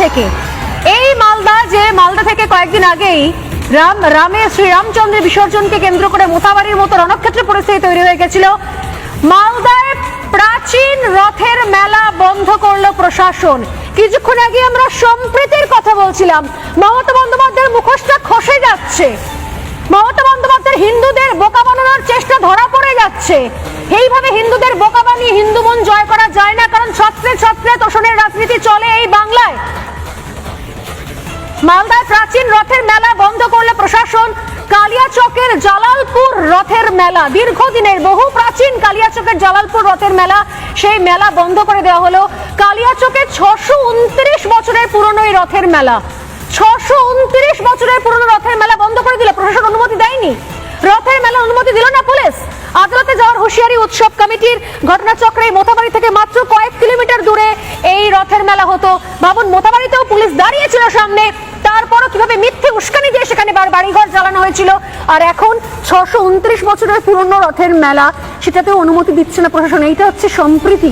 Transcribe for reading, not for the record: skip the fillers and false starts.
থেকে। এই মালদা থেকে কয়েকদিন আগেই শ্রীরামচন্দ্রের বিসর্জনকে কেন্দ্র করে মোথাবাড়ির মতো রণক্ষেত্র পরিস্থিতি তৈরি হয়ে গেছিল। মালদায় প্রাচীন রথের মেলা বন্ধ করলো প্রশাসন। কিছুক্ষণ আগে আমরা সম্প্রীতির কথা বলছিলাম। মমতা বন্দ্যোপাধ্যায়ের মুখোশটা খসে যাচ্ছে। মমতা বন্দ্যোপাধ্যায়ের হিন্দুদের বোকা বানানোর চেষ্টা ধরা পড়ে যাচ্ছে। এইভাবে হিন্দুদের বোকা বানিয়ে হিন্দু মন জয় করা যায় না, কারণ ছত্রে ছত্রে তোষণের রাজনীতি চলে এই বাংলায়। মালদায় প্রাচীন রথের মেলা বন্ধ করলো প্রশাসন। কালিয়াচকের জালালপুর রথের মেলা, দীর্ঘদিনের বহু প্রাচীন কালিয়াচকের জালালপুর রথের মেলা, সেই মেলা বন্ধ করে দেওয়া হলো। কালিয়াচকে 629 বছরের পুরনো এই রথের মেলা, 629 বছরের পুরনো রথের মেলা বন্ধ করে দিল প্রশাসন। অনুমতি দেয়নি, রথের মেলা অনুমতি দিল না পুলিশ। আদালতে যাওয়ার হুঁশিয়ারি উৎসব কমিটির। ঘটনাচক্রে মোথাবাড়ি থেকে মাত্র কয়েক কিলোমিটার দূরে এই রথের মেলা হতো। ভাবুন, মোথাবাড়িতেও পুলিশ দাঁড়িয়েছিল সামনে, তারপরও কিভাবে মিথ্যে উস্কানি দিয়ে সেখানে বাড়িঘর জ্বালানো হয়েছিল। আর এখন 629 বছরের পুরনো রথের মেলা, সেটাতেও অনুমতি দিচ্ছে না প্রশাসন। এইটা হচ্ছে সম্প্রীতি।